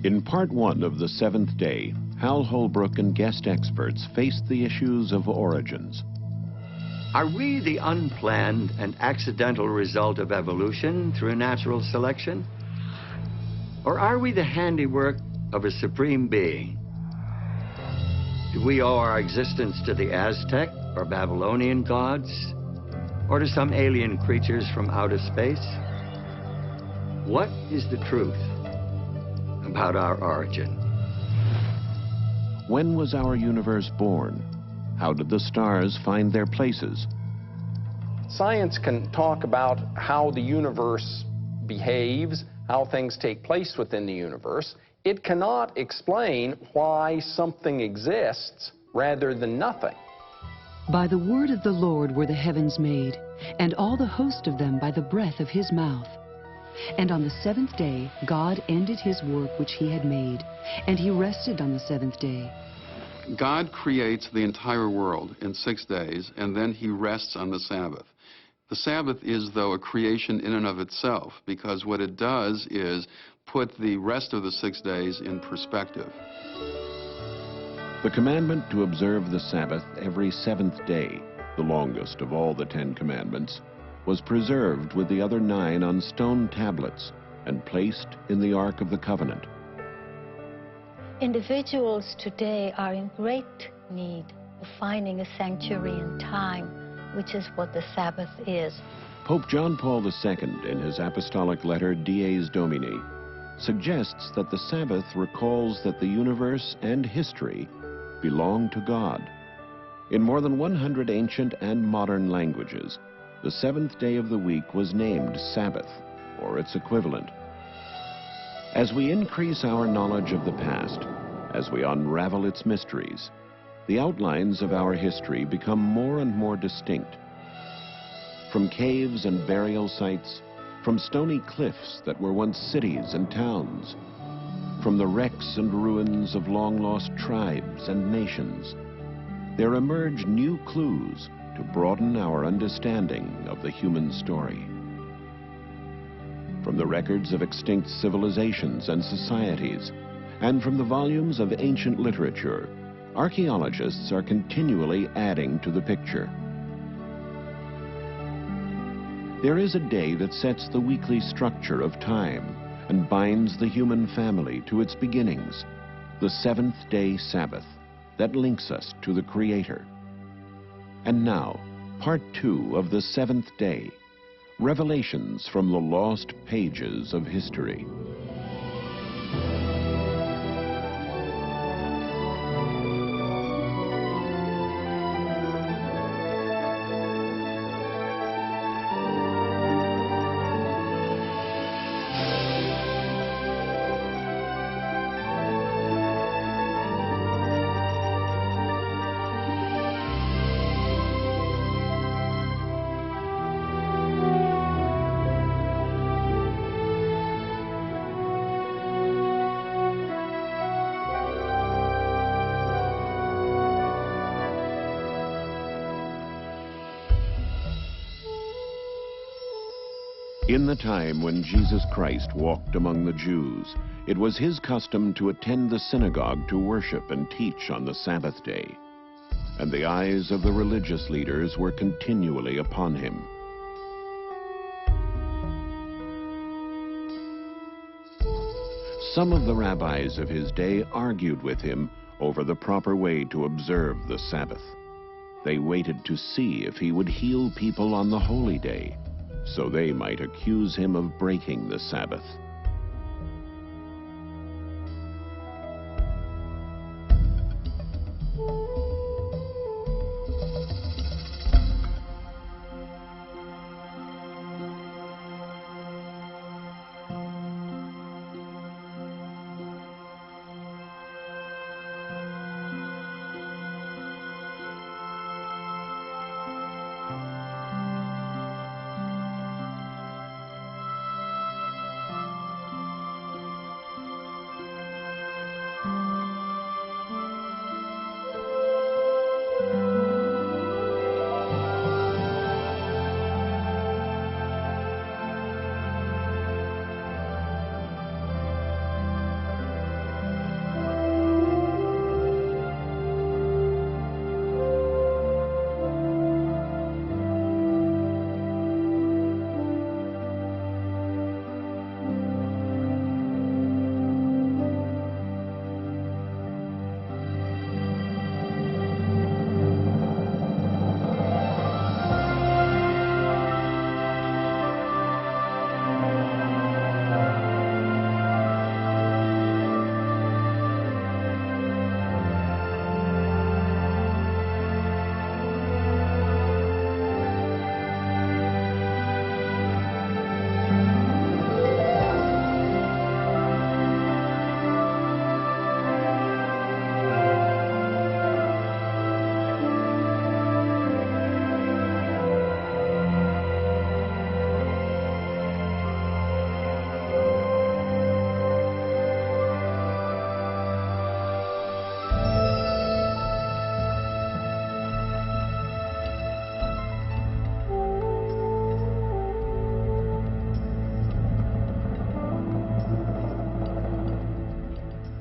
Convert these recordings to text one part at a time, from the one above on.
In part one of the seventh day, Hal Holbrook and guest experts faced the issues of origins. Are we the unplanned and accidental result of evolution through natural selection? Or are we the handiwork of a supreme being? Do we owe our existence to the Aztec or Babylonian gods? Or to some alien creatures from outer space? What is the truth about our origin? When was our universe born? How did the stars find their places? Science can talk about how the universe behaves, how things take place within the universe. It cannot explain why something exists rather than nothing. By the word of the Lord were the heavens made, and all the host of them by the breath of his mouth. And on the seventh day God ended his work which he had made, and he rested on the seventh day. God creates the entire world in 6 days, and then he rests on the Sabbath. The Sabbath is, though, a creation in and of itself, because what it does is put the rest of the 6 days in perspective. The commandment to observe the Sabbath every seventh day, the longest of all the 10 commandments, was preserved with the other 9 on stone tablets and placed in the Ark of the Covenant. Individuals today are in great need of finding a sanctuary in time, which is what the Sabbath is. Pope John Paul II, in his apostolic letter Dies Domini, suggests that the Sabbath recalls that the universe and history belong to God. In more than 100 ancient and modern languages, the seventh day of the week was named Sabbath, or its equivalent. As we increase our knowledge of the past, as we unravel its mysteries, the outlines of our history become more and more distinct. From caves and burial sites, from stony cliffs that were once cities and towns, from the wrecks and ruins of long-lost tribes and nations, there emerge new clues to broaden our understanding of the human story. From the records of extinct civilizations and societies, and from the volumes of ancient literature, archaeologists are continually adding to the picture. There is a day that sets the weekly structure of time and binds the human family to its beginnings, the seventh-day Sabbath that links us to the Creator. And now, part 2 of the seventh day, revelations from the lost pages of history. In the time when Jesus Christ walked among the Jews, it was his custom to attend the synagogue to worship and teach on the Sabbath day. And the eyes of the religious leaders were continually upon him. Some of the rabbis of his day argued with him over the proper way to observe the Sabbath. They waited to see if he would heal people on the holy day, so they might accuse him of breaking the Sabbath.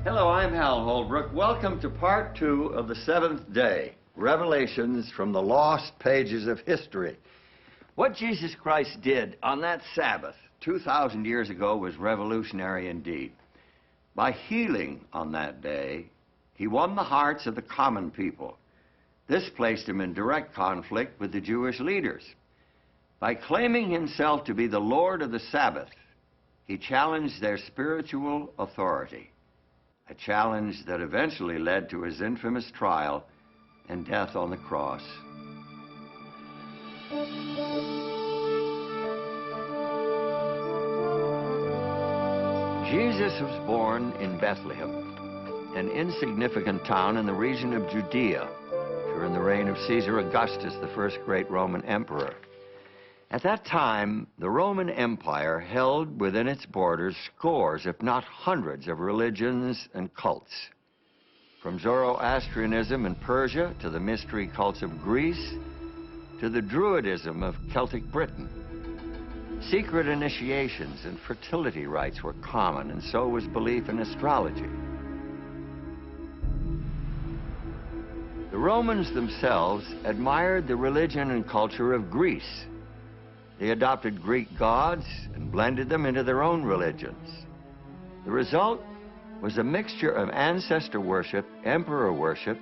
Hello, I'm Hal Holbrook. Welcome to part 2 of the 7th day, Revelations from the Lost Pages of History. What Jesus Christ did on that Sabbath 2,000 years ago was revolutionary indeed. By healing on that day, he won the hearts of the common people. This placed him in direct conflict with the Jewish leaders. By claiming himself to be the Lord of the Sabbath, he challenged their spiritual authority, a challenge that eventually led to his infamous trial and death on the cross. Jesus was born in Bethlehem, an insignificant town in the region of Judea during the reign of Caesar Augustus, the first great Roman emperor. At that time, the Roman Empire held within its borders scores, if not hundreds, of religions and cults. From Zoroastrianism in Persia to the mystery cults of Greece to the Druidism of Celtic Britain. Secret initiations and fertility rites were common, and so was belief in astrology. The Romans themselves admired the religion and culture of Greece. They adopted Greek gods and blended them into their own religions. The result was a mixture of ancestor worship, emperor worship,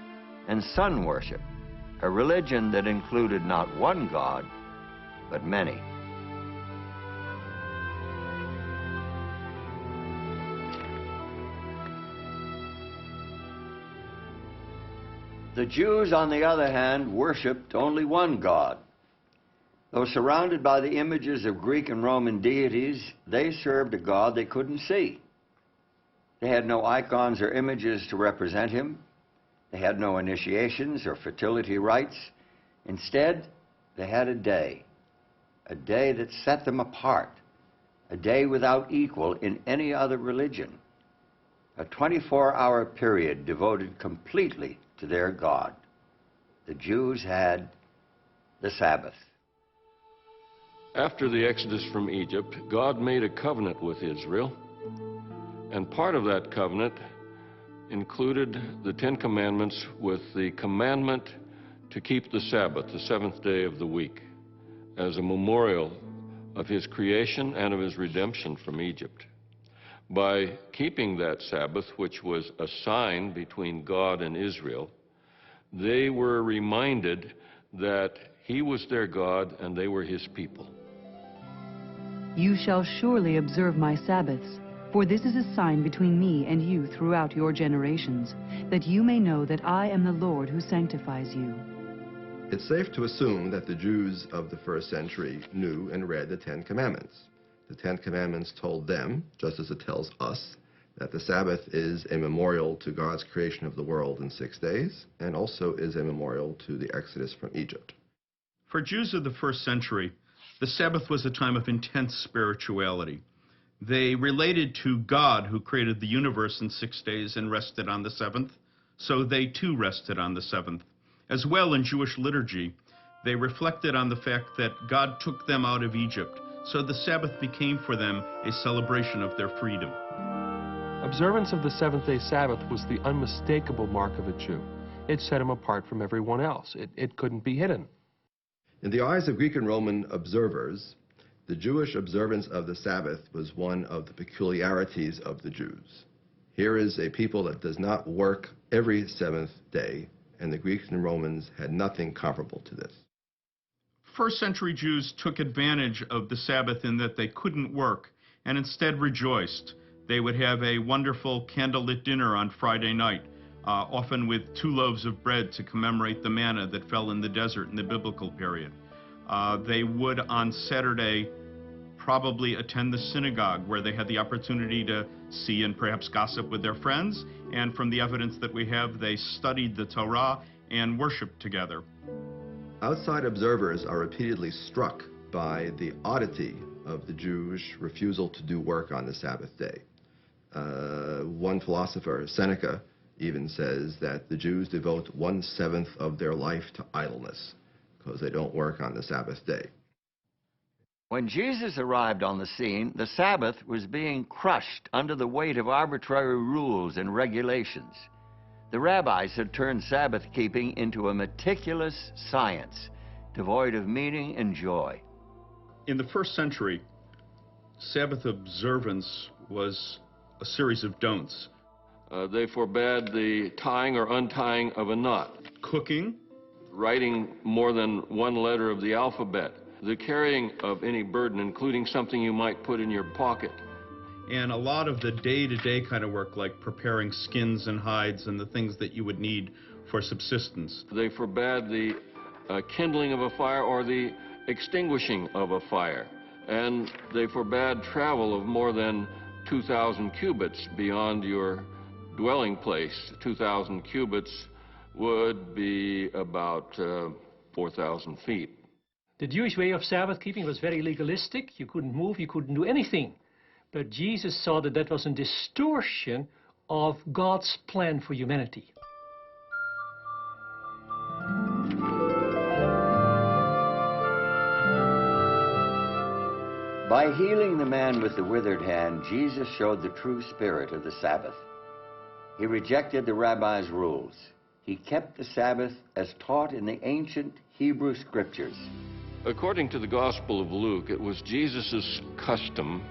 and sun worship, a religion that included not one god, but many. The Jews, on the other hand, worshipped only one god. Though surrounded by the images of Greek and Roman deities, they served a God they couldn't see. They had no icons or images to represent him. They had no initiations or fertility rites. Instead, they had a day that set them apart, a day without equal in any other religion, a 24-hour period devoted completely to their God. The Jews had the Sabbath. After the Exodus from Egypt, God made a covenant with Israel, and part of that covenant included the 10 Commandments with the commandment to keep the Sabbath, the 7th day of the week, as a memorial of his creation and of his redemption from Egypt. By keeping that Sabbath, which was a sign between God and Israel, they were reminded that he was their God and they were his people. You shall surely observe my Sabbaths, for this is a sign between me and you throughout your generations, that you may know that I am the Lord who sanctifies you. It's safe to assume that the Jews of the first century knew and read the 10 Commandments. The 10 Commandments told them, just as it tells us, that the Sabbath is a memorial to God's creation of the world in 6 days, and also is a memorial to the Exodus from Egypt. For Jews of the first century, the Sabbath was a time of intense spirituality. They related to God, who created the universe in 6 days and rested on the 7th, so they too rested on the 7th. As well, in Jewish liturgy, they reflected on the fact that God took them out of Egypt, so the Sabbath became for them a celebration of their freedom. Observance of the seventh-day Sabbath was the unmistakable mark of a Jew. It set him apart from everyone else. It couldn't be hidden. In the eyes of Greek and Roman observers, the Jewish observance of the Sabbath was one of the peculiarities of the Jews. Here is a people that does not work every 7th day, and the Greeks and Romans had nothing comparable to this. First century Jews took advantage of the Sabbath in that they couldn't work and instead rejoiced. They would have a wonderful candlelit dinner on Friday night, often with 2 loaves of bread to commemorate the manna that fell in the desert in the biblical period. They would, on Saturday, probably attend the synagogue, where they had the opportunity to see and perhaps gossip with their friends. And from the evidence that we have, they studied the Torah and worshiped together. Outside observers are repeatedly struck by the oddity of the Jewish refusal to do work on the Sabbath day. One philosopher, Seneca, even says that the Jews devote 1/7 of their life to idleness because they don't work on the Sabbath day. When Jesus arrived on the scene, the Sabbath was being crushed under the weight of arbitrary rules and regulations. The rabbis had turned Sabbath keeping into a meticulous science, devoid of meaning and joy. In the first century, Sabbath observance was a series of don'ts. They forbade the tying or untying of a knot, Cooking, writing more than one letter of the alphabet, the carrying of any burden, including something you might put in your pocket. and a lot of the day-to-day kind of work, like preparing skins and hides and the things that you would need for subsistence. They forbade the kindling of a fire or the extinguishing of a fire. And they forbade travel of more than 2,000 cubits beyond your dwelling place. 2,000 cubits would be about 4,000 feet. The Jewish way of Sabbath keeping was very legalistic. You couldn't move, you couldn't do anything. But Jesus saw that that was a distortion of God's plan for humanity. By healing the man with the withered hand, Jesus showed the true spirit of the Sabbath. He rejected the rabbis' rules. He kept the Sabbath as taught in the ancient Hebrew scriptures. According to the Gospel of Luke, it was Jesus' custom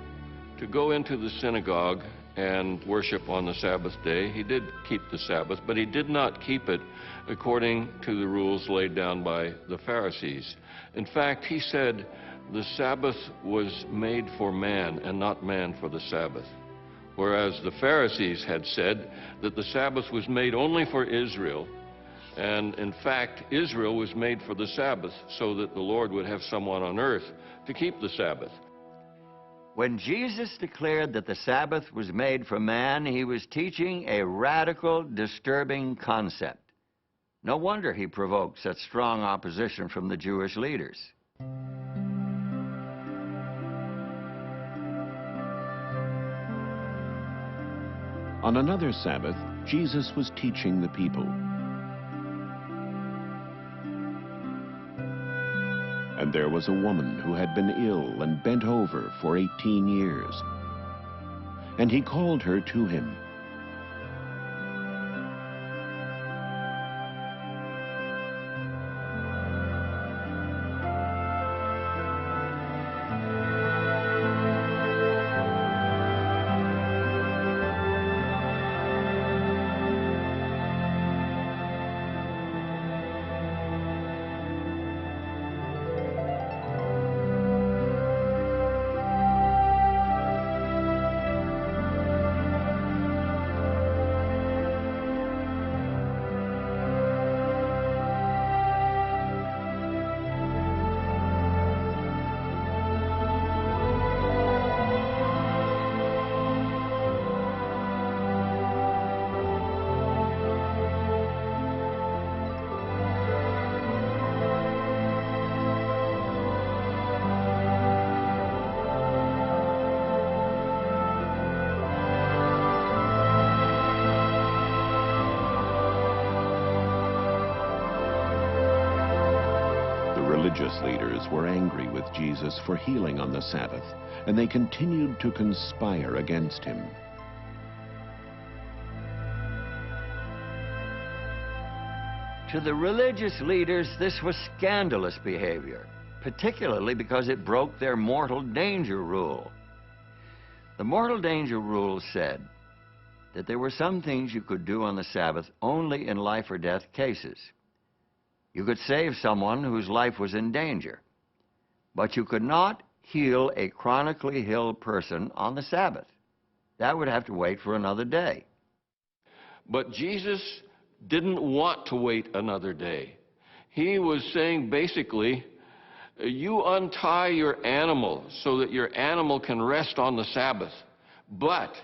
to go into the synagogue and worship on the Sabbath day. He did keep the Sabbath, but he did not keep it according to the rules laid down by the Pharisees. In fact, he said the Sabbath was made for man and not man for the Sabbath. Whereas the Pharisees had said that the Sabbath was made only for Israel, and in fact, Israel was made for the Sabbath so that the Lord would have someone on earth to keep the Sabbath. When Jesus declared that the Sabbath was made for man, he was teaching a radical, disturbing concept. No wonder he provoked such strong opposition from the Jewish leaders. On another Sabbath, Jesus was teaching the people. And there was a woman who had been ill and bent over for 18 years. And he called her to him. Religious leaders were angry with Jesus for healing on the Sabbath, and they continued to conspire against him. To the religious leaders, this was scandalous behavior, particularly because it broke their mortal danger rule. The mortal danger rule said that there were some things you could do on the Sabbath only in life or death cases. You could save someone whose life was in danger, but you could not heal a chronically ill person on the Sabbath. That would have to wait for another day. But Jesus didn't want to wait another day. He was saying basically, you untie your animal so that your animal can rest on the Sabbath, but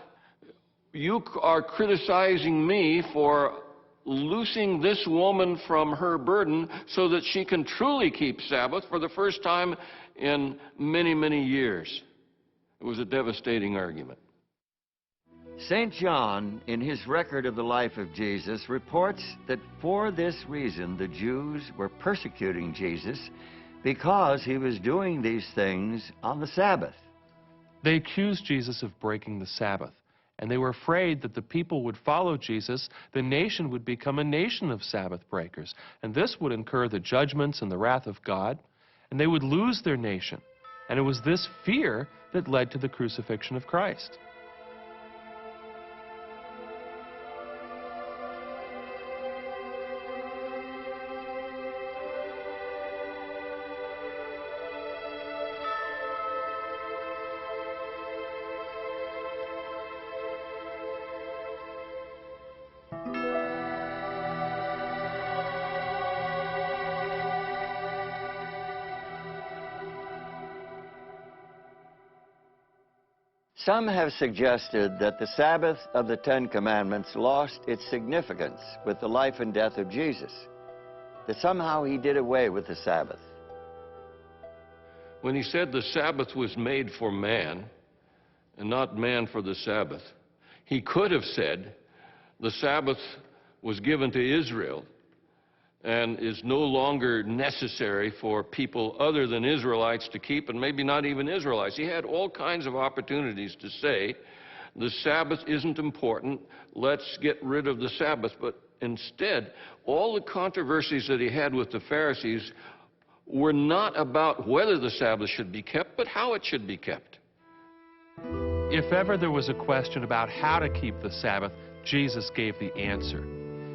you are criticizing me for loosing this woman from her burden so that she can truly keep Sabbath for the first time in many, many years. It was a devastating argument. St. John, in his record of the life of Jesus, reports that for this reason the Jews were persecuting Jesus because he was doing these things on the Sabbath. They accused Jesus of breaking the Sabbath, and they were afraid that the people would follow Jesus, the nation would become a nation of Sabbath breakers, and this would incur the judgments and the wrath of God, and they would lose their nation. And it was this fear that led to the crucifixion of Christ. Some have suggested that the Sabbath of the Ten Commandments lost its significance with the life and death of Jesus, that somehow he did away with the Sabbath. When he said the Sabbath was made for man and not man for the Sabbath, he could have said the Sabbath was given to Israel and is no longer necessary for people other than Israelites to keep, and maybe not even Israelites. He had all kinds of opportunities to say, the Sabbath isn't important, let's get rid of the Sabbath. But instead, all the controversies that he had with the Pharisees were not about whether the Sabbath should be kept, but how it should be kept. If ever there was a question about how to keep the Sabbath, Jesus gave the answer.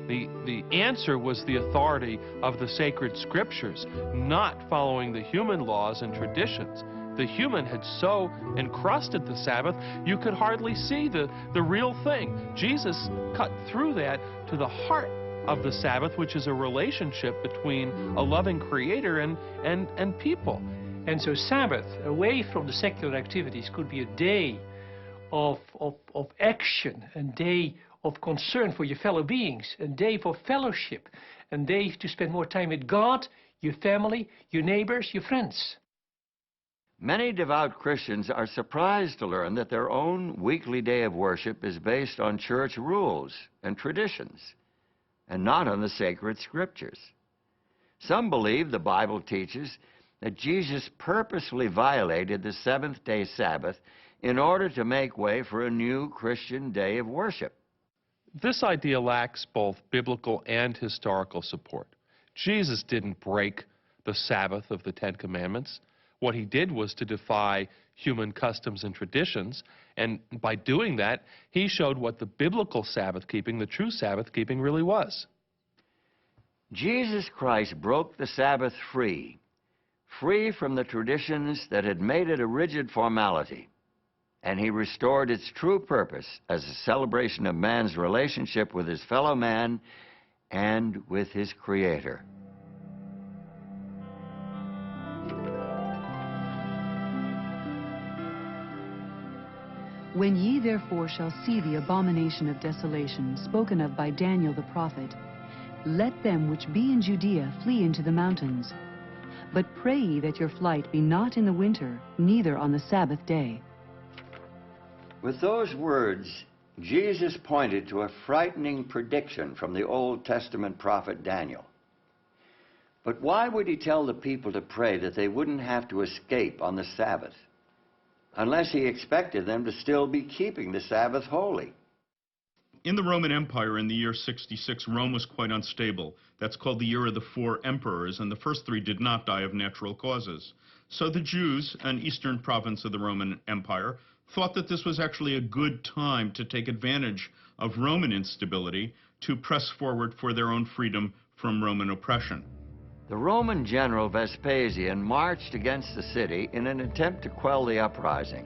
The answer was the authority of the sacred scriptures, not following the human laws and traditions. The human had so encrusted the Sabbath, you could hardly see the real thing. Jesus cut through that to the heart of the Sabbath, which is a relationship between a loving Creator and people. And so Sabbath, away from the secular activities, could be a day of action, a day of concern for your fellow beings, a day for fellowship, a day to spend more time with God, your family, your neighbors, your friends. Many devout Christians are surprised to learn that their own weekly day of worship is based on church rules and traditions, and not on the sacred scriptures. Some believe the Bible teaches that Jesus purposely violated the seventh-day Sabbath in order to make way for a new Christian day of worship. This idea lacks both biblical and historical support. Jesus didn't break the Sabbath of the Ten Commandments. What he did was to defy human customs and traditions, and by doing that, he showed what the biblical Sabbath keeping, the true Sabbath keeping, really was. Jesus Christ broke the Sabbath free from the traditions that had made it a rigid formality, and he restored its true purpose as a celebration of man's relationship with his fellow man and with his Creator. When ye therefore shall see the abomination of desolation spoken of by Daniel the prophet, let them which be in Judea flee into the mountains. But pray ye that your flight be not in the winter, neither on the Sabbath day. With those words, Jesus pointed to a frightening prediction from the Old Testament prophet Daniel. But why would he tell the people to pray that they wouldn't have to escape on the Sabbath, unless he expected them to still be keeping the Sabbath holy? In the Roman Empire in the year 66, Rome was quite unstable. That's called the year of the 4 emperors, and the first 3 did not die of natural causes. So the Jews, an eastern province of the Roman Empire, thought that this was actually a good time to take advantage of Roman instability to press forward for their own freedom from Roman oppression. The Roman general Vespasian marched against the city in an attempt to quell the uprising.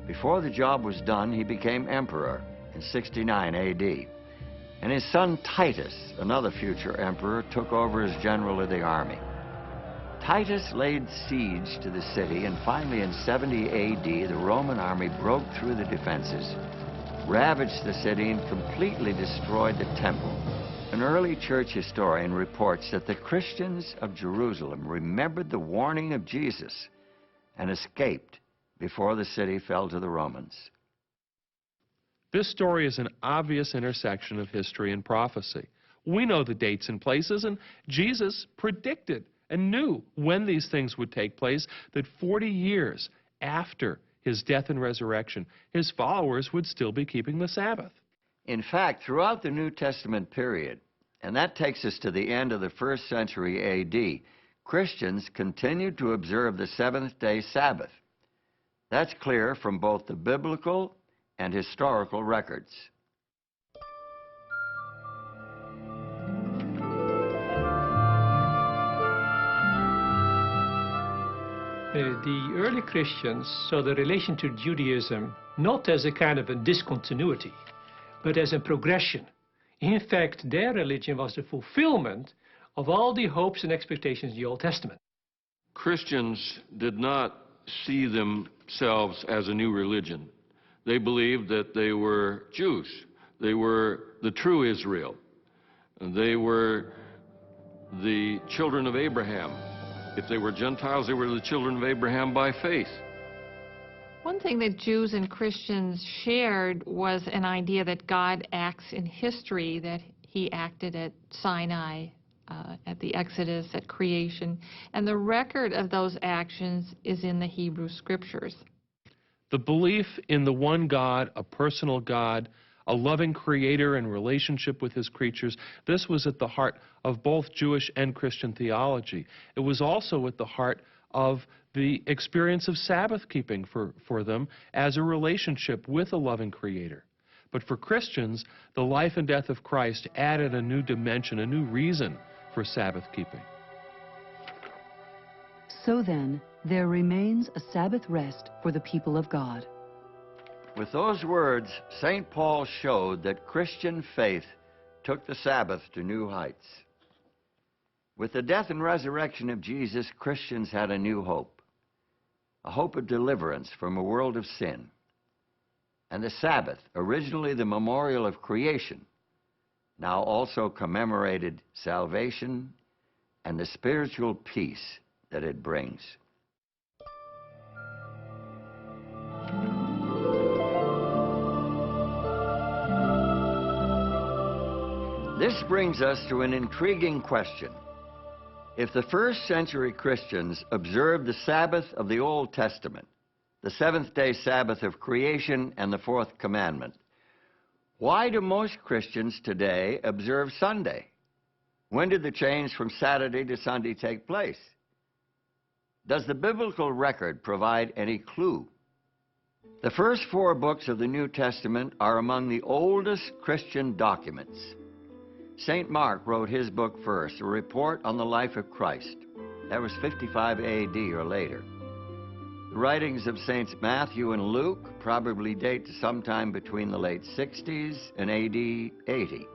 Before the job was done, he became emperor in 69 AD. And his son Titus, another future emperor, took over as general of the army. Titus laid siege to the city, and finally in 70 AD, the Roman army broke through the defenses, ravaged the city, and completely destroyed the temple. An early church historian reports that the Christians of Jerusalem remembered the warning of Jesus and escaped before the city fell to the Romans. This story is an obvious intersection of history and prophecy. We know the dates and places, and Jesus predicted and knew when these things would take place, that 40 years after his death and resurrection, his followers would still be keeping the Sabbath. In fact, throughout the New Testament period, and that takes us to the end of the 1st century A.D., Christians continued to observe the seventh-day Sabbath. That's clear from both the biblical and historical records. The early Christians saw the relation to Judaism not as a kind of a discontinuity, but as a progression. In fact, their religion was the fulfillment of all the hopes and expectations in the Old Testament. Christians did not see themselves as a new religion. They believed that they were Jews. They were the true Israel. They were the children of Abraham. If they were Gentiles, they were the children of Abraham by faith. One thing that Jews and Christians shared was an idea that God acts in history, that he acted at Sinai, at the Exodus, at creation, and the record of those actions is in the Hebrew Scriptures. The belief in the one God, a personal God, a loving creator and relationship with his creatures, this was at the heart of both Jewish and Christian theology. It was also at the heart of the experience of Sabbath keeping for them as a relationship with a loving creator. But for Christians, the life and death of Christ added a new dimension, a new reason for Sabbath keeping. So then, there remains a Sabbath rest for the people of God. With those words, St. Paul showed that Christian faith took the Sabbath to new heights. With the death and resurrection of Jesus, Christians had a new hope, a hope of deliverance from a world of sin. And the Sabbath, originally the memorial of creation, now also commemorated salvation and the spiritual peace that it brings. This brings us to an intriguing question. If the 1st century Christians observed the Sabbath of the Old Testament, the seventh-day Sabbath of creation and the 4th commandment, why do most Christians today observe Sunday? When did the change from Saturday to Sunday take place? Does the biblical record provide any clue? The first 4 books of the New Testament are among the oldest Christian documents. St. Mark wrote his book first, a report on the life of Christ. That was 55 A.D. or later. The writings of Saints Matthew and Luke probably date to sometime between the late 60s and A.D. 80.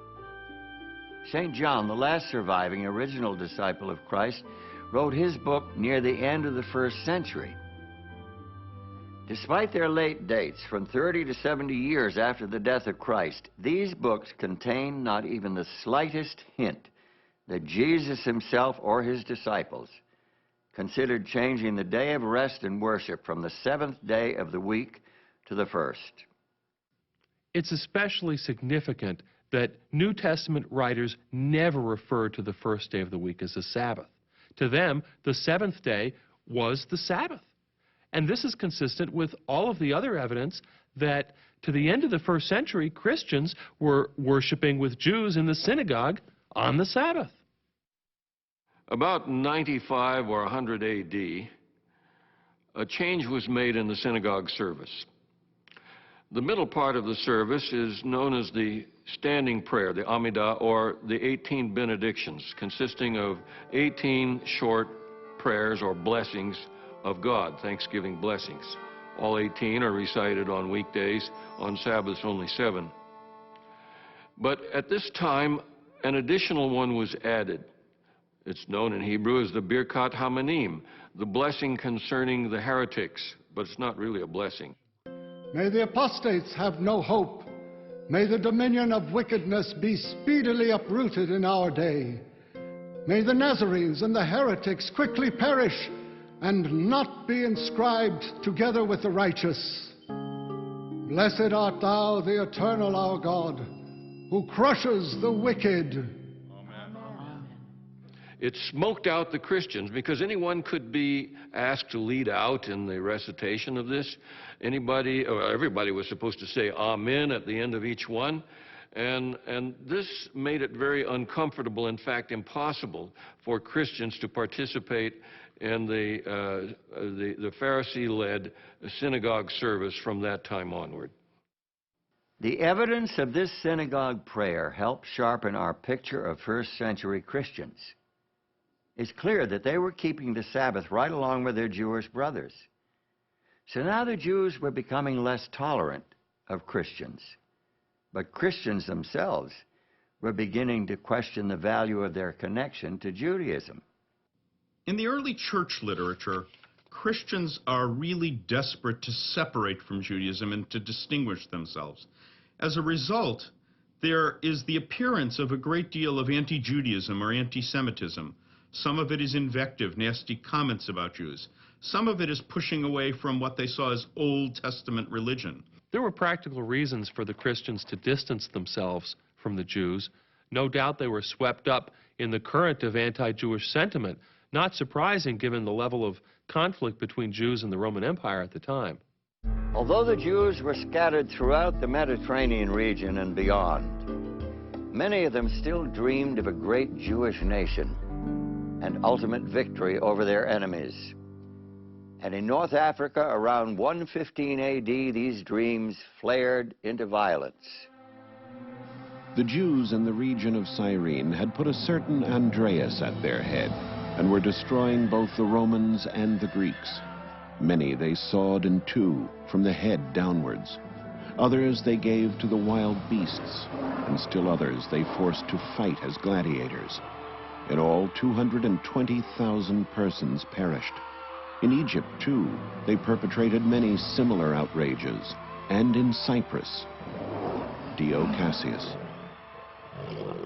St. John, the last surviving original disciple of Christ, wrote his book near the end of the 1st century. Despite their late dates, from 30 to 70 years after the death of Christ, these books contain not even the slightest hint that Jesus himself or his disciples considered changing the day of rest and worship from the 7th day of the week to the 1st. It's especially significant that New Testament writers never referred to the 1st day of the week as a Sabbath. To them, the 7th day was the Sabbath. And this is consistent with all of the other evidence that to the end of the 1st century, Christians were worshiping with Jews in the synagogue on the Sabbath. About 95 or 100 A.D., a change was made in the synagogue service. The middle part of the service is known as the standing prayer, the Amidah, or the 18 benedictions, consisting of 18 short prayers or blessings of God, Thanksgiving blessings. All 18 are recited on weekdays, on Sabbaths only 7. But at this time, an additional one was added. It's known in Hebrew as the Birkat Hamanim, the blessing concerning the heretics, but it's not really a blessing. May the apostates have no hope. May the dominion of wickedness be speedily uprooted in our day. May the Nazarenes and the heretics quickly perish and not be inscribed together with the righteous. Blessed art thou, the eternal our God, who crushes the wicked. it smoked out the Christians, because anyone could be asked to lead out in the recitation of this. Anybody, or everybody was supposed to say amen at the end of each one. And this made it very uncomfortable, in fact impossible, for Christians to participate in the Pharisee-led synagogue service from that time onward. The evidence of this synagogue prayer helped sharpen our picture of first-century Christians. It's clear that they were keeping the Sabbath right along with their Jewish brothers. So now the Jews were becoming less tolerant of Christians. But Christians themselves were beginning to question the value of their connection to Judaism. In the early church literature, Christians are really desperate to separate from Judaism and to distinguish themselves. As a result, there is the appearance of a great deal of anti-Judaism or anti-Semitism. Some of it is invective, nasty comments about Jews. Some of it is pushing away from what they saw as Old Testament religion. There were practical reasons for the Christians to distance themselves from the Jews. No doubt they were swept up in the current of anti-Jewish sentiment, not surprising given the level of conflict between Jews and the Roman Empire at the time. Although the Jews were scattered throughout the Mediterranean region and beyond, many of them still dreamed of a great Jewish nation and ultimate victory over their enemies. And in North Africa, around 115 AD, these dreams flared into violence. The Jews in the region of Cyrene had put a certain Andreas at their head and were destroying both the Romans and the Greeks. Many they sawed in two, from the head downwards. Others they gave to the wild beasts, and still others they forced to fight as gladiators. In all, 220,000 persons perished. In Egypt, too, they perpetrated many similar outrages, and in Cyprus. Dio Cassius.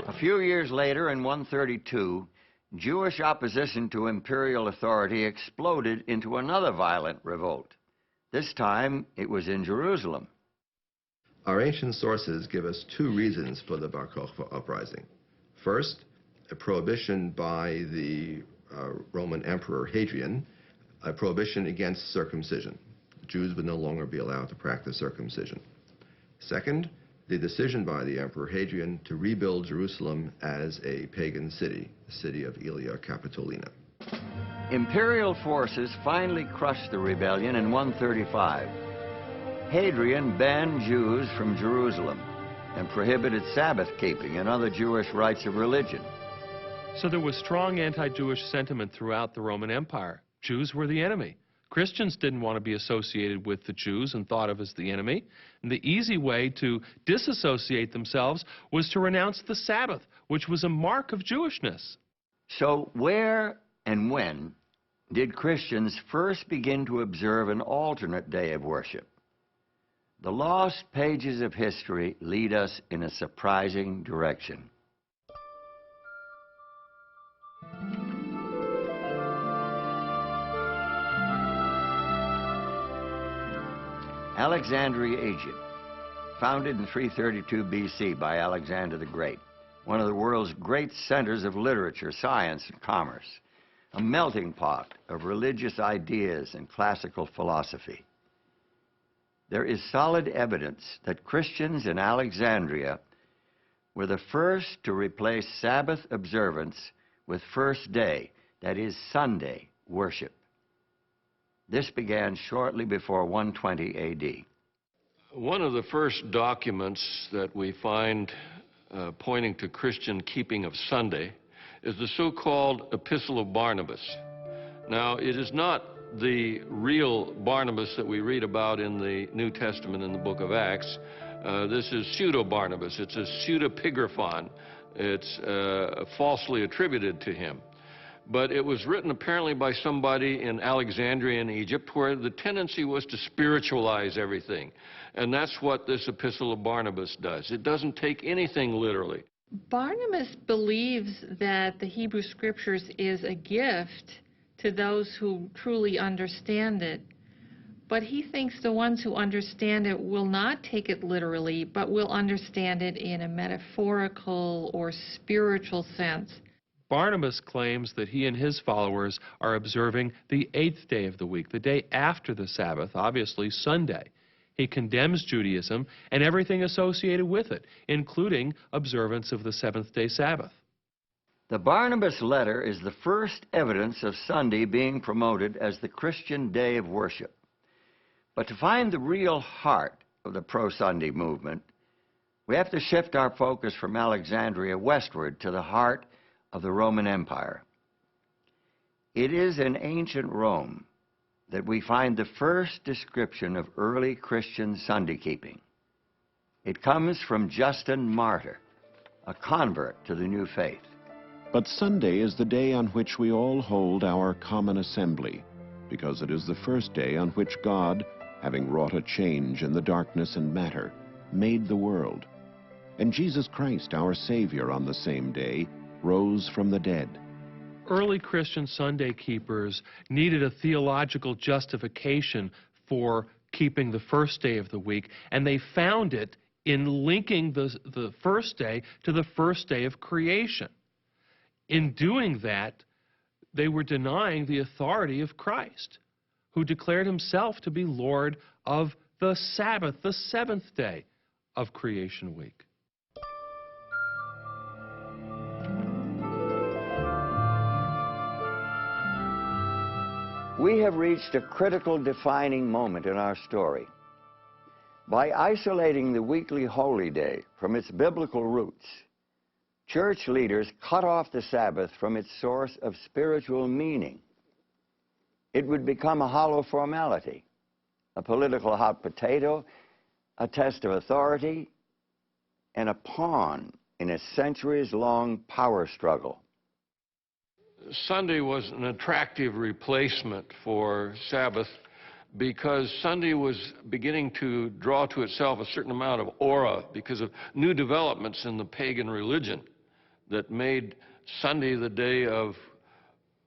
A few years later, in 132, Jewish opposition to imperial authority exploded into another violent revolt. This time, it was in Jerusalem. Our ancient sources give us two reasons for the Bar Kokhba uprising. First, a prohibition by the Roman Emperor Hadrian, a prohibition against circumcision. Jews would no longer be allowed to practice circumcision. Second, the decision by the Emperor Hadrian to rebuild Jerusalem as a pagan city, the city of Aelia Capitolina. Imperial forces finally crushed the rebellion in 135. Hadrian banned Jews from Jerusalem and prohibited Sabbath keeping and other Jewish rites of religion. So there was strong anti-Jewish sentiment throughout the Roman Empire. Jews were the enemy. Christians didn't want to be associated with the Jews and thought of as the enemy. And the easy way to disassociate themselves was to renounce the Sabbath, which was a mark of Jewishness. So where and when did Christians first begin to observe an alternate day of worship? The lost pages of history lead us in a surprising direction. Alexandria, Egypt, founded in 332 BC by Alexander the Great, one of the world's great centers of literature, science, and commerce, a melting pot of religious ideas and classical philosophy. There is solid evidence that Christians in Alexandria were the first to replace Sabbath observance with first day, that is Sunday, worship. This began shortly before 120 AD. One of the first documents that we find pointing to Christian keeping of Sunday is the so-called Epistle of Barnabas. Now, it is not the real Barnabas that we read about in the New Testament in the book of Acts. This is pseudo-Barnabas. It's a pseudepigraphon. It's falsely attributed to him. But it was written apparently by somebody in Alexandria in Egypt, where the tendency was to spiritualize everything. And that's what this Epistle of Barnabas does. It doesn't take anything literally. Barnabas believes that the Hebrew Scriptures is a gift to those who truly understand it. But he thinks the ones who understand it will not take it literally, but will understand it in a metaphorical or spiritual sense. Barnabas claims that he and his followers are observing the 8th day of the week, the day after the Sabbath, obviously Sunday. He condemns Judaism and everything associated with it, including observance of the seventh-day Sabbath. The Barnabas letter is the first evidence of Sunday being promoted as the Christian day of worship. But to find the real heart of the pro-Sunday movement, we have to shift our focus from Alexandria westward to the heart of the Roman Empire. It is in ancient Rome that we find the first description of early Christian Sunday keeping. It comes from Justin Martyr, a convert to the new faith. But Sunday is the day on which we all hold our common assembly, because it is the first day on which God, having wrought a change in the darkness and matter, made the world. And Jesus Christ, our Savior, on the same day, rose from the dead. Early Christian Sunday keepers needed a theological justification for keeping the first day of the week, and they found it in linking the first day to the first day of creation. In doing that, they were denying the authority of Christ, who declared himself to be Lord of the Sabbath, the seventh day of creation week. We have reached a critical defining moment in our story. By isolating the weekly holy day from its biblical roots, church leaders cut off the Sabbath from its source of spiritual meaning. It would become a hollow formality, a political hot potato, a test of authority, and a pawn in a centuries-long power struggle. Sunday was an attractive replacement for Sabbath because Sunday was beginning to draw to itself a certain amount of aura because of new developments in the pagan religion that made Sunday the day of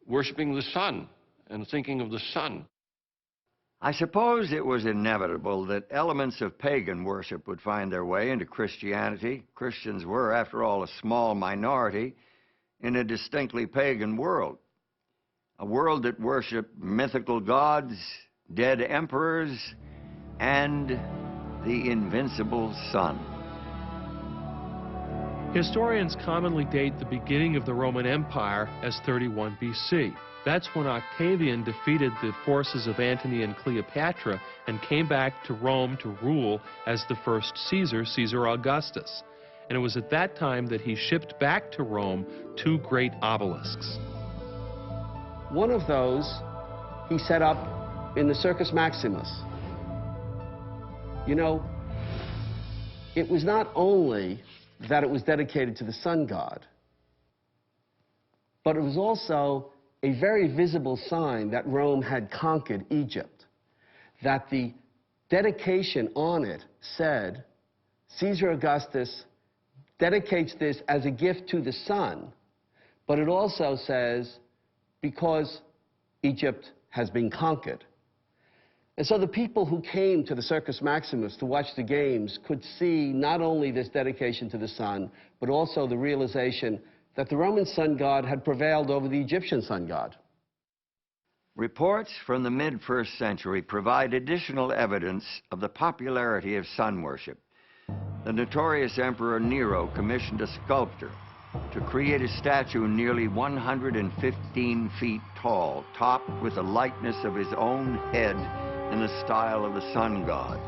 worshiping the sun and thinking of the sun. I suppose it was inevitable that elements of pagan worship would find their way into Christianity. Christians were, after all, a small minority in a distinctly pagan world, a world that worshiped mythical gods, dead emperors, and the invincible sun. Historians commonly date the beginning of the Roman Empire as 31 BC. That's when Octavian defeated the forces of Antony and Cleopatra and came back to Rome to rule as the first Caesar, Caesar Augustus. And it was at that time that he shipped back to Rome 2 great obelisks. One of those he set up in the Circus Maximus. You know, it was not only that it was dedicated to the sun god, but it was also a very visible sign that Rome had conquered Egypt, that the dedication on it said, Caesar Augustus dedicates this as a gift to the sun, but it also says, because Egypt has been conquered. And so the people who came to the Circus Maximus to watch the games could see not only this dedication to the sun, but also the realization that the Roman sun god had prevailed over the Egyptian sun god. Reports from the mid-1st century provide additional evidence of the popularity of sun worship. The notorious Emperor Nero commissioned a sculptor to create a statue nearly 115 feet tall, topped with the likeness of his own head in the style of the sun god.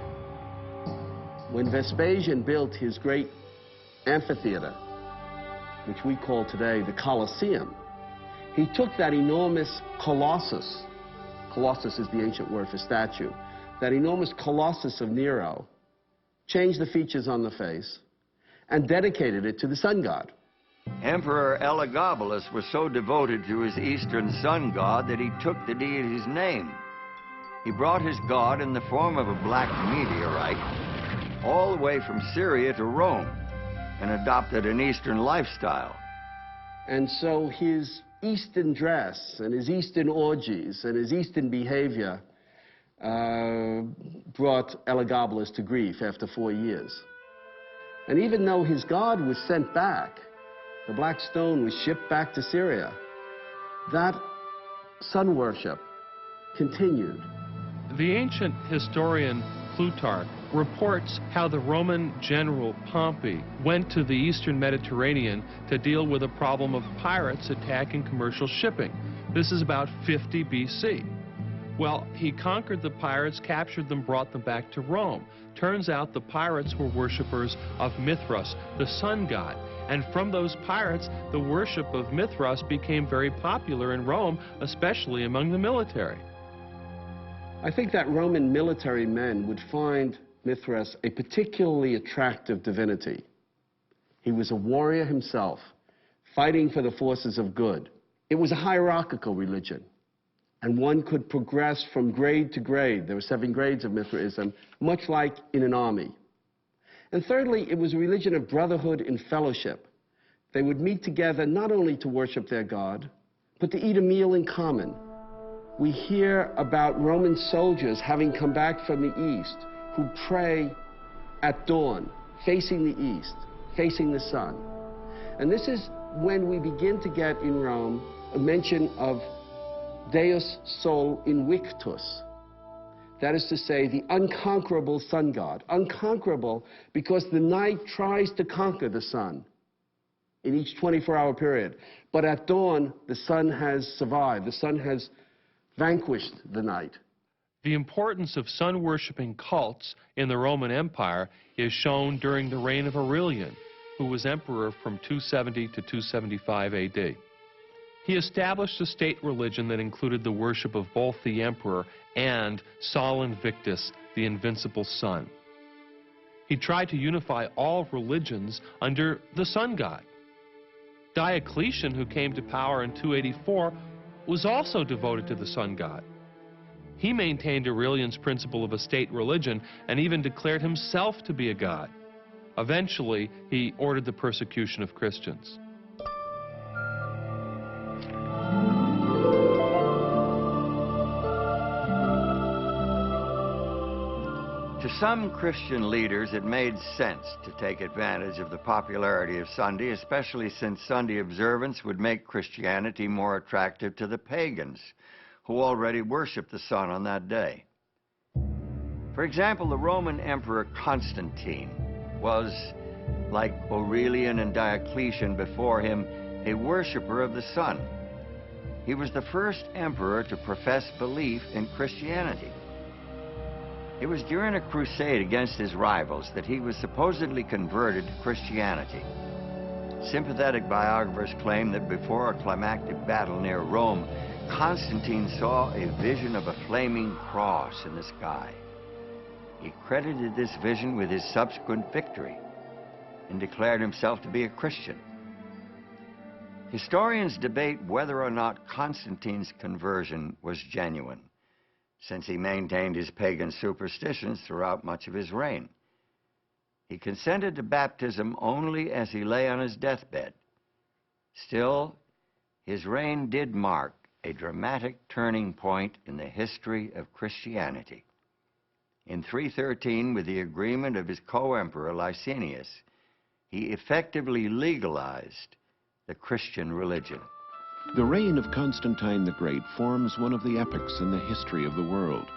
When Vespasian built his great amphitheater, which we call today the Colosseum, he took that enormous colossus, colossus is the ancient word for statue, that enormous colossus of Nero, changed the features on the face, and dedicated it to the sun god. Emperor Elagabalus was so devoted to his eastern sun god that he took the deity's name. He brought his god in the form of a black meteorite all the way from Syria to Rome and adopted an eastern lifestyle. And so his eastern dress and his eastern orgies and his eastern behavior brought Elagabalus to grief after 4 years. And even though his god was sent back, the black stone was shipped back to Syria. That sun worship continued. The ancient historian Plutarch reports how the Roman general Pompey went to the eastern Mediterranean to deal with a problem of pirates attacking commercial shipping. This is about 50 BC. Well, he conquered the pirates, captured them, brought them back to Rome. Turns out the pirates were worshippers of Mithras, the sun god. And from those pirates, the worship of Mithras became very popular in Rome, especially among the military. I think that Roman military men would find Mithras a particularly attractive divinity. He was a warrior himself, fighting for the forces of good. It was a hierarchical religion, and one could progress from grade to grade. There were 7 grades of Mithraism, much like in an army. And thirdly, it was a religion of brotherhood and fellowship. They would meet together not only to worship their god, but to eat a meal in common. We hear about Roman soldiers having come back from the east who pray at dawn, facing the east, facing the sun. And this is when we begin to get in Rome a mention of Deus Sol Invictus. That is to say, the unconquerable sun god. Unconquerable because the night tries to conquer the sun in each 24-hour period. But at dawn, the sun has survived. The sun has vanquished the night. The importance of sun-worshipping cults in the Roman Empire is shown during the reign of Aurelian, who was emperor from 270 to 275 AD. He established a state religion that included the worship of both the emperor and Sol Invictus, the invincible sun. He tried to unify all religions under the sun god. Diocletian, who came to power in 284, was also devoted to the sun god. He maintained Aurelian's principle of a state religion and even declared himself to be a god. Eventually, he ordered the persecution of Christians. To some Christian leaders, it made sense to take advantage of the popularity of Sunday, especially since Sunday observance would make Christianity more attractive to the pagans, who already worshiped the sun on that day. For example, the Roman Emperor Constantine was, like Aurelian and Diocletian before him, a worshiper of the sun. He was the first emperor to profess belief in Christianity. It was during a crusade against his rivals that he was supposedly converted to Christianity. Sympathetic biographers claim that before a climactic battle near Rome, Constantine saw a vision of a flaming cross in the sky. He credited this vision with his subsequent victory and declared himself to be a Christian. Historians debate whether or not Constantine's conversion was genuine, since he maintained his pagan superstitions throughout much of his reign. He consented to baptism only as he lay on his deathbed. Still, his reign did mark a dramatic turning point in the history of Christianity. In 313, with the agreement of his co-emperor Licinius, he effectively legalized the Christian religion. The reign of Constantine the Great forms one of the epochs in the history of the world.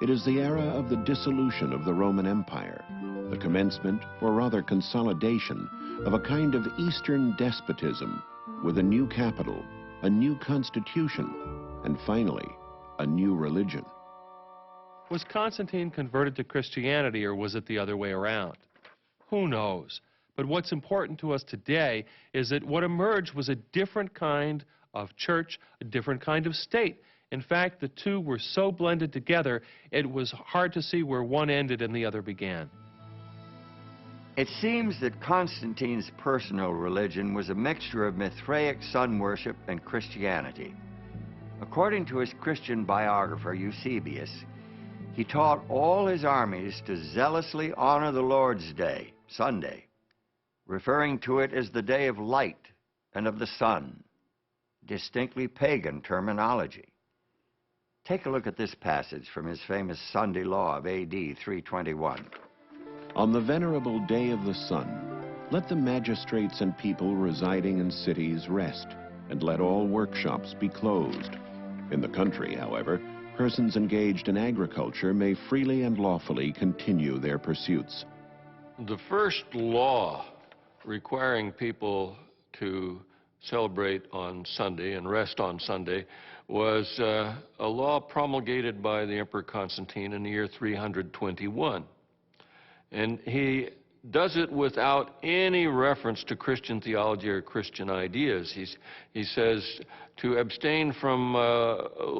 It is the era of the dissolution of the Roman Empire, the commencement, or rather consolidation, of a kind of Eastern despotism with a new capital, a new constitution, and finally, a new religion. Was Constantine converted to Christianity, or was it the other way around? Who knows? But what's important to us today is that what emerged was a different kind of church, a different kind of state. In fact, the two were so blended together, it was hard to see where one ended and the other began. It seems that Constantine's personal religion was a mixture of Mithraic sun worship and Christianity. According to his Christian biographer Eusebius, he taught all his armies to zealously honor the Lord's Day, Sunday, referring to it as the day of light and of the sun, distinctly pagan terminology. Take a look at this passage from his famous Sunday Law of AD 321. On the venerable day of the sun, Let the magistrates and people residing in cities rest, and let all workshops be closed. In the country, however, persons engaged in agriculture may freely and lawfully continue their pursuits. The first law requiring people to celebrate on Sunday and rest on Sunday was a law promulgated by the Emperor Constantine in the year 321. And he does it without any reference to Christian theology or Christian ideas. He says to abstain from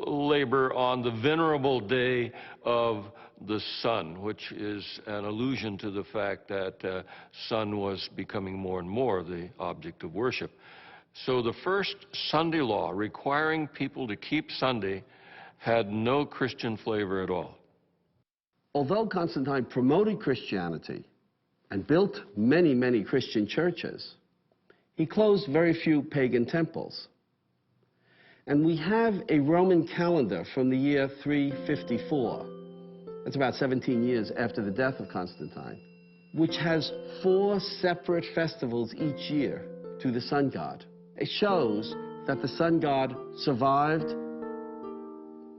labor on the venerable day of the sun, which is an allusion to the fact that sun was becoming more and more the object of worship. So the first Sunday law requiring people to keep Sunday had no Christian flavor at all. Although Constantine promoted Christianity and built many, many Christian churches, he closed very few pagan temples. And we have a Roman calendar from the year 354. That's about 17 years after the death of Constantine, which has 4 separate festivals each year to the sun god. It shows that the sun god survived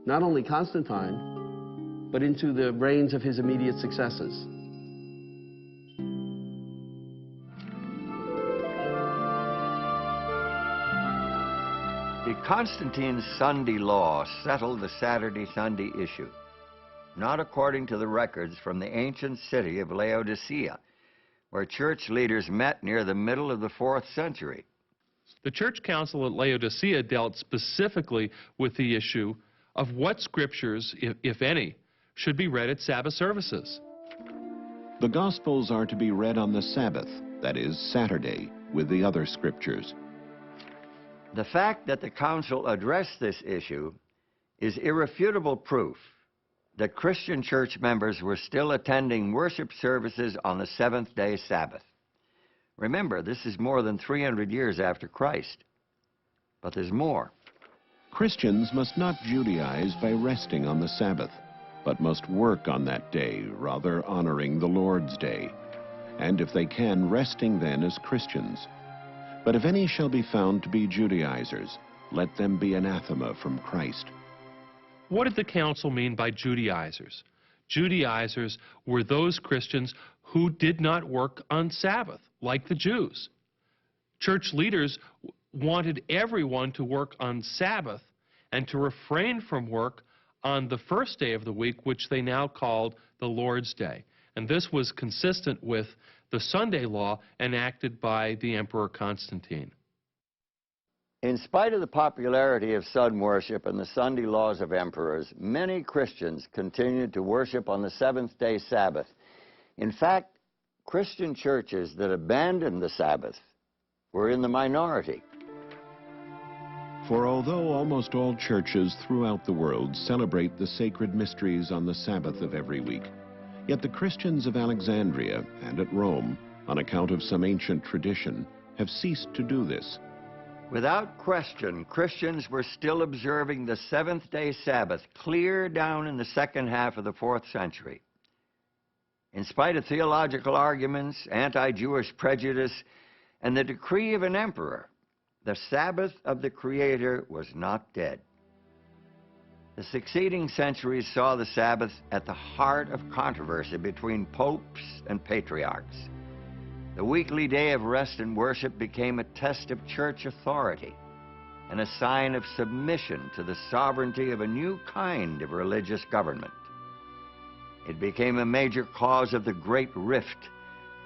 not only Constantine, but into the reigns of his immediate successors. The Constantine's Sunday law settled the Saturday-Sunday issue, not according to the records from the ancient city of Laodicea, where church leaders met near the middle of the 4th century. The church council at Laodicea dealt specifically with the issue of what scriptures, if any, should be read at Sabbath services. The Gospels are to be read on the Sabbath, that is, Saturday, with the other scriptures. The fact that the council addressed this issue is irrefutable proof that Christian church members were still attending worship services on the 7th-day Sabbath. Remember, this is more than 300 years after Christ. But there's more. Christians must not Judaize by resting on the Sabbath, but must work on that day, rather honoring the Lord's Day, and if they can, resting then as Christians. But if any shall be found to be Judaizers, let them be anathema from Christ. What did the council mean by Judaizers? Judaizers were those Christians who did not work on Sabbath, like the Jews. Church leaders wanted everyone to work on Sabbath and to refrain from work on the first day of the week, which they now called the Lord's Day. And this was consistent with the Sunday law enacted by the Emperor Constantine. In spite of the popularity of sun worship and the Sunday laws of emperors, many Christians continued to worship on the 7th-day Sabbath. In fact, Christian churches that abandoned the Sabbath were in the minority. For although almost all churches throughout the world celebrate the sacred mysteries on the Sabbath of every week, yet the Christians of Alexandria and at Rome, on account of some ancient tradition, have ceased to do this. Without question, Christians were still observing the 7th-day Sabbath clear down in the second half of the 4th century. In spite of theological arguments, anti-Jewish prejudice, and the decree of an emperor, the Sabbath of the Creator was not dead. The succeeding centuries saw the Sabbath at the heart of controversy between popes and patriarchs. The weekly day of rest and worship became a test of church authority and a sign of submission to the sovereignty of a new kind of religious government. It became a major cause of the great rift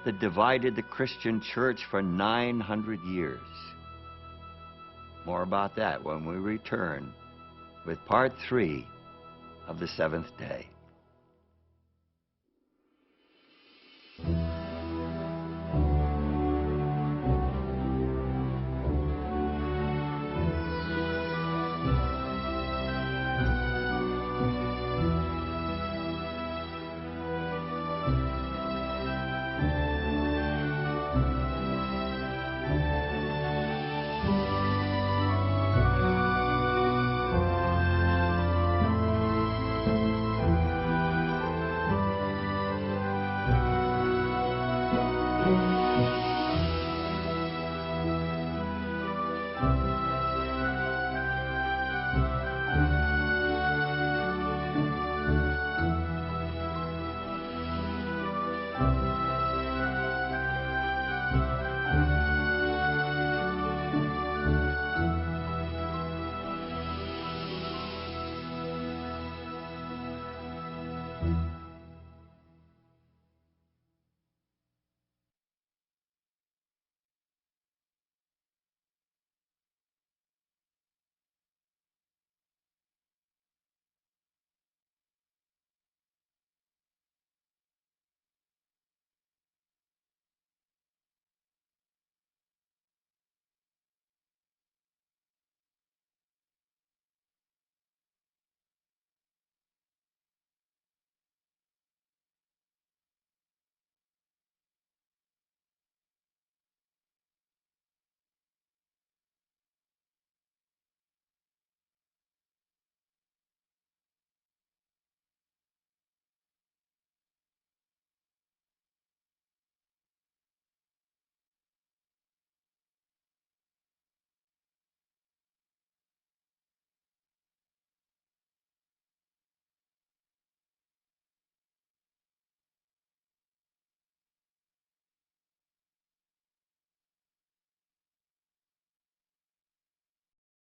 that divided the Christian church for 900 years. More about that when we return with part 3 of the 7th day.